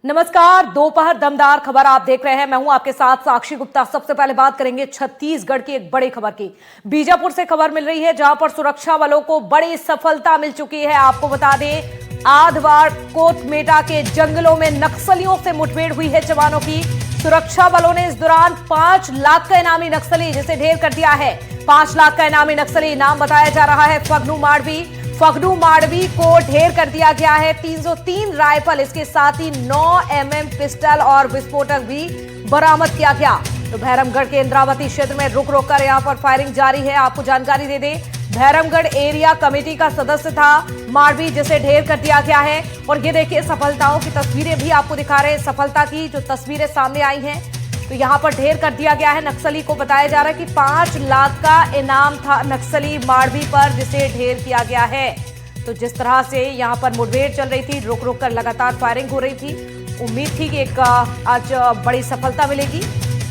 नमस्कार। दोपहर दमदार खबर आप देख रहे हैं। मैं हूं आपके साथ साक्षी गुप्ता। सबसे पहले बात करेंगे छत्तीसगढ़ की एक बड़ी खबर की। बीजापुर से खबर मिल रही है जहां पर सुरक्षा बलों को बड़ी सफलता मिल चुकी है। आपको बता दें, आधवाड़ कोटमेटा के जंगलों में नक्सलियों से मुठभेड़ हुई है जवानों की। सुरक्षा बलों ने इस दौरान 5 लाख का इनामी नक्सली जिसे ढेर कर दिया है। 5 लाख का इनामी नक्सली नाम बताया जा रहा है फगनू माड़वी। फगनू माड़वी को ढेर कर दिया गया है। 303 राइफल, इसके साथ ही 9 mm पिस्टल और विस्फोटक भी बरामद किया गया। तो भैरमगढ़ के इंद्रावती क्षेत्र में रुक रुक कर यहां पर फायरिंग जारी है। आपको जानकारी दे दें, भैरमगढ़ एरिया कमेटी का सदस्य था माड़वी जिसे ढेर कर दिया गया है। और ये देखिए, सफलताओं की तस्वीरें भी आपको दिखा रहे हैं। सफलता की जो तस्वीरें सामने आई हैं, तो यहां पर ढेर कर दिया गया है नक्सली को। बताया जा रहा है कि 5 लाख का इनाम था नक्सली माड़वी पर जिसे ढेर किया गया है। तो जिस तरह से यहां पर मुठभेड़ चल रही थी, रुक रुक कर लगातार फायरिंग हो रही थी, उम्मीद थी कि एक आज बड़ी सफलता मिलेगी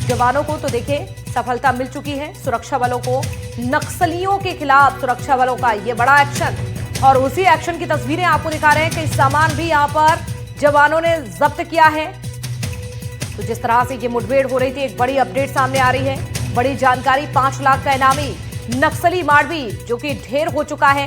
जवानों को। तो देखिए, सफलता मिल चुकी है सुरक्षा बलों को। नक्सलियों के खिलाफ सुरक्षा बलों का यह बड़ा एक्शन, और उसी एक्शन की तस्वीरें आपको दिखा रहे हैं कि सामान भी यहां पर जवानों ने जब्त किया है। तो जिस तरह से ये मुठभेड़ हो रही थी, एक बड़ी अपडेट सामने आ रही है, बड़ी जानकारी। 5 लाख का इनामी नक्सली माड़वी जो कि ढेर हो चुका है,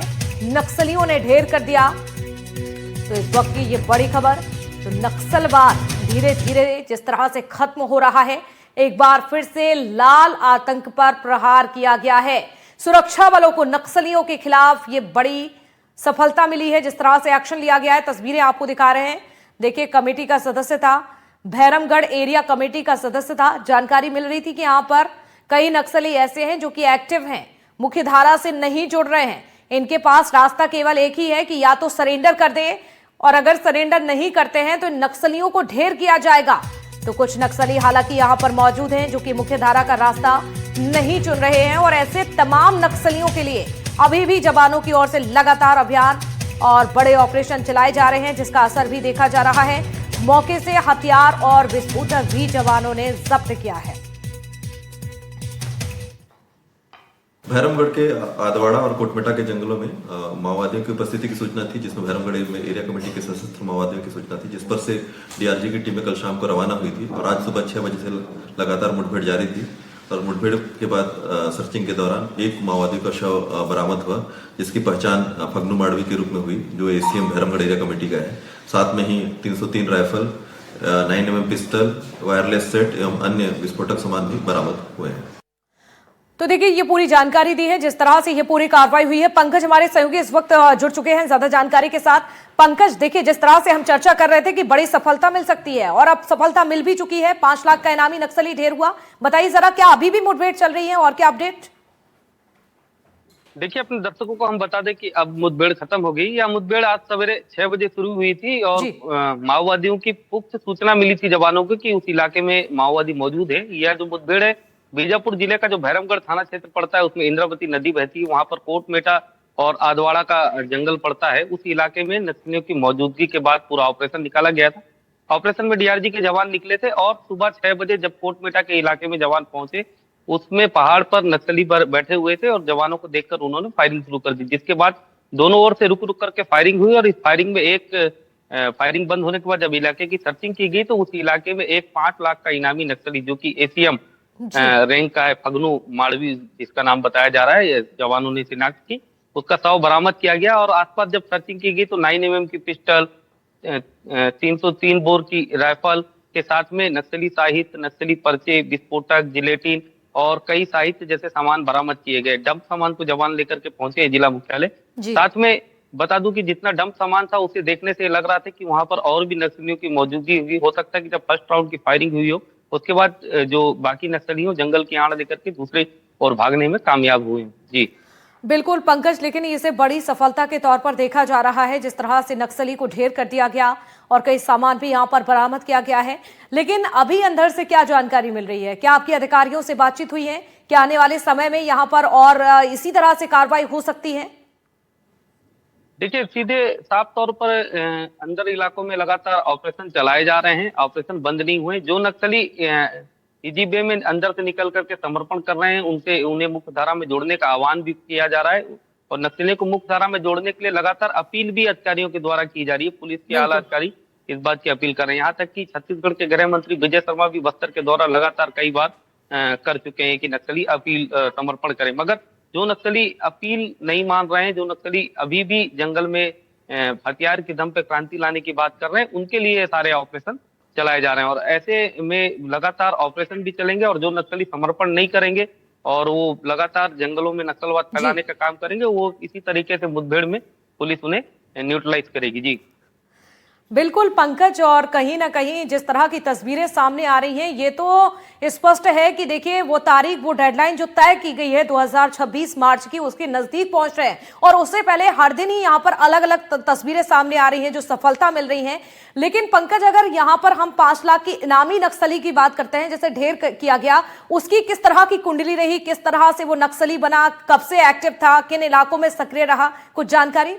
नक्सलियों ने ढेर कर दिया। तो इस वक्त की ये बड़ी खबर। तो नक्सलवाद धीरे धीरे जिस तरह से खत्म हो रहा है, एक बार फिर से लाल आतंक पर प्रहार किया गया है। सुरक्षा बलों को नक्सलियों के खिलाफ ये बड़ी सफलता मिली है, जिस तरह से एक्शन लिया गया है। तस्वीरें आपको दिखा रहे हैं। देखिए, कमेटी का सदस्य था, भैरमगढ़ एरिया कमेटी का सदस्य था। जानकारी मिल रही थी कि यहां पर कई नक्सली ऐसे हैं जो कि एक्टिव हैं, मुख्य धारा से नहीं जुड़ रहे हैं। इनके पास रास्ता केवल एक ही है कि या तो सरेंडर कर दे, और अगर सरेंडर नहीं करते हैं तो नक्सलियों को ढेर किया जाएगा। तो कुछ नक्सली हालांकि यहां पर मौजूद हैं जो कि मुख्य धारा का रास्ता नहीं चुन रहे हैं। और ऐसे तमाम नक्सलियों के लिए अभी भी जवानों की ओर से लगातार अभियान और बड़े ऑपरेशन चलाए जा रहे हैं, जिसका असर भी देखा जा रहा है। मौके से हथियार और विस्फोटक भी जवानों ने जब्त किया है। भैरमगढ़ के आदवाड़ा और कोटमेटा के जंगलों में माओवादियों की उपस्थिति की सूचना थी, जिसमें भैरमगढ़ में एरिया कमेटी के सशस्त्र माओवादियों की सूचना थी, जिस पर से डीआरजी की टीमें कल शाम को रवाना हुई थी। और आज सुबह 6 बजे से लगातार मुठभेड़ जारी थी। और मुठभेड़ के बाद सर्चिंग के दौरान एक माओवादी का शव बरामद हुआ, जिसकी पहचान फगनू माड़वी के रूप में हुई, जो एसीएम भैरमगढ़ एरिया कमेटी का है। साथ में ही 303 rifle, 9 mm pistol, wireless set एवं अन्य विस्फोटक सामान भी बरामद हुए हैं। तो देखिए, ये पूरी जानकारी दी है, जिस तरह से ये पूरी कार्रवाई हुई है। पंकज हमारे सहयोगी इस वक्त जुड़ चुके हैं ज्यादा जानकारी के साथ। पंकज, देखिए, जिस तरह से हम चर्चा कर रहे थे कि बड़ी सफलता मिल सकती है, और अब सफलता मिल भी चुकी है। 5 लाख का इनामी नक्सली ढेर हुआ। बताइए जरा, क्या अभी भी मुठभेड़ चल रही है और क्या अपडेट? देखिए, अपने दर्शकों को हम बता दें कि अब मुठभेड़ खत्म हो गई। यह मुठभेड़ आज सवेरे 6 बजे शुरू हुई थी, और माओवादियों की पुख्त सूचना मिली थी जवानों को कि उस इलाके में माओवादी मौजूद है। यह जो मुठभेड़ है, बीजापुर जिले का जो भैरमगढ़ थाना क्षेत्र पड़ता है, उसमें इंद्रावती नदी बहती है। वहां पर कोटमेटा और आदवाड़ा का जंगल पड़ता है। उस इलाके में नक्सलियों की मौजूदगी के बाद पूरा ऑपरेशन निकाला गया था। ऑपरेशन में डीआरजी के जवान निकले थे, और सुबह 6 बजे जब कोटमेटा के इलाके में जवान पहुंचे, उसमें पहाड़ पर नक्सली पर बैठे हुए थे, और जवानों को देखकर उन्होंने फायरिंग शुरू कर दी। जिसके बाद दोनों ओर से रुक रुक करके फायरिंग हुई, और इस फायरिंग में फायरिंग बंद होने के बाद जब इलाके की सर्चिंग की गई, तो उस इलाके में एक 5 लाख का इनामी नक्सली जो कि एसीएम रैंक का है, फगनू माड़वी जिसका नाम बताया जा रहा है, जवानों ने शिनाख्त की, उसका शव बरामद किया गया। और आसपास जब सर्चिंग की गई तो 9 mm की पिस्टल, 303 बोर की राइफल के साथ में नक्सली साहित्य, नक्सली पर्चे, विस्फोटक, जिलेटिन और कई साहित्य जैसे सामान बरामद किए गए। डंप सामान को जवान लेकर के पहुंचे जिला मुख्यालय। साथ में बता दूं कि जितना डंप सामान था, उसे देखने से लग रहा था कि वहां पर और भी नक्सलियों की मौजूदगी हुई। हो सकता है कि जब फर्स्ट राउंड की फायरिंग हुई हो, उसके बाद जो बाकी नक्सली हो जंगल की आड़ लेकर के दूसरे और भागने में कामयाब हुए। जी बिल्कुल पंकज, लेकिन इसे बड़ी सफलता के तौर पर देखा जा रहा है, जिस तरह से नक्सली को ढेर कर दिया गया और कई सामान भी यहां पर बरामद किया गया है। लेकिन अभी अंदर से क्या जानकारी मिल रही है? क्या आपकी अधिकारियों से बातचीत हुई है? क्या आने वाले समय में यहां पर और इसी तरह से कार्रवाई हो सकती है? देखिए, सीधे साफ तौर पर अंदर इलाकों में लगातार ऑपरेशन चलाए जा रहे हैं। ऑपरेशन बंद नहीं हुए। जो नक्सली इजी वे में अंदर से निकल करके समर्पण कर रहे हैं, उन्हें मुख्य धारा में जोड़ने का आह्वान भी किया जा रहा है। और नक्सलियों को मुख्य धारा में जोड़ने के लिए लगातार अपील भी अधिकारियों के द्वारा की जा रही है। पुलिस के आला अधिकारी इस बात की अपील कर रहे हैं। यहाँ तक कि छत्तीसगढ़ के गृह मंत्री विजय शर्मा भी बस्तर के दौरा लगातार कई बार कर चुके हैं कि नक्सली अपील समर्पण करें, मगर जो नक्सली अपील नहीं मान रहे हैं, जो नक्सली अभी भी जंगल में हथियार के दम पे क्रांति लाने की बात कर रहे हैं, उनके लिए सारे ऑपरेशन चलाए जा रहे हैं। और ऐसे में लगातार ऑपरेशन भी चलेंगे और जो नक्सली समर्पण नहीं करेंगे और वो लगातार जंगलों में नक्सलवाद फैलाने का काम करेंगे, वो इसी तरीके से मुठभेड़ में पुलिस उन्हें न्यूट्रलाइज करेगी। जी बिल्कुल पंकज, और कहीं ना कहीं जिस तरह की तस्वीरें सामने आ रही हैं, ये तो स्पष्ट है कि देखिए वो तारीख, वो डेडलाइन जो तय की गई है 2026 मार्च की, उसके नजदीक पहुंच रहे हैं। और उससे पहले हर दिन ही यहाँ पर अलग अलग तस्वीरें सामने आ रही हैं जो सफलता मिल रही हैं। लेकिन पंकज, अगर यहाँ पर हम 5 लाख की इनामी नक्सली की बात करते हैं, जैसे ढेर किया गया, उसकी किस तरह की कुंडली रही, किस तरह से वो नक्सली बना, कब से एक्टिव था, किन इलाकों में सक्रिय रहा, कुछ जानकारी?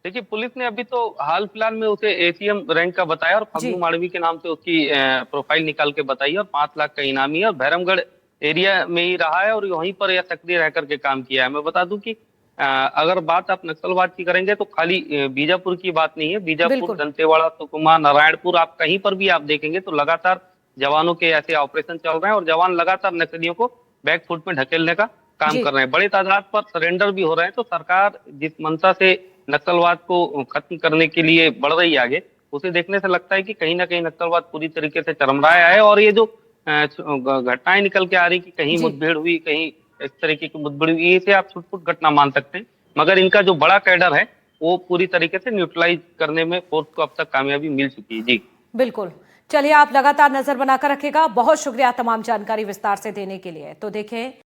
देखिए, पुलिस ने अभी तो हाल फिलहाल में उसे एसीएम रैंक का बताया और फग्गू माड़वी के नाम से उसकी प्रोफाइल निकाल के बताई और 5 लाख का इनामी है और भैरमगढ़ एरिया में ही रहा है और वहीं पर यह सक्रिय रह करके काम किया है। मैं बता दूं कि अगर बात आप नक्सलवाद की करेंगे तो खाली बीजापुर की बात नहीं है। बीजापुर, दंतेवाड़ा, सुकमा, नारायणपुर, आप कहीं पर भी आप देखेंगे तो लगातार जवानों के ऐसे ऑपरेशन चल रहे हैं और जवान लगातार नक्सलियों को बैकफुट में ढकेलने का काम कर रहे हैं। बड़े तादाद पर सरेंडर भी हो रहे हैं। तो सरकार जिस मंशा से नक्सलवाद को खत्म करने के लिए बढ़ रही है आगे, उसे देखने से लगता है कि कहीं ना कहीं नक्सलवाद पूरी तरीके से चरमराया है। और ये जो घटनाएं निकल के आ रही कि कहीं मुठभेड़ हुई, कहीं इस तरीके की मुठभेड़ हुई, इसे आप छुटपुट घटना मान सकते हैं, मगर इनका जो बड़ा कैडर है वो पूरी तरीके से न्यूट्रलाइज करने में फोर्स को अब तक कामयाबी मिल चुकी है। जी बिल्कुल, चलिए आप लगातार नजर बनाकर रखिएगा। बहुत शुक्रिया तमाम जानकारी विस्तार से देने के लिए। तो देखें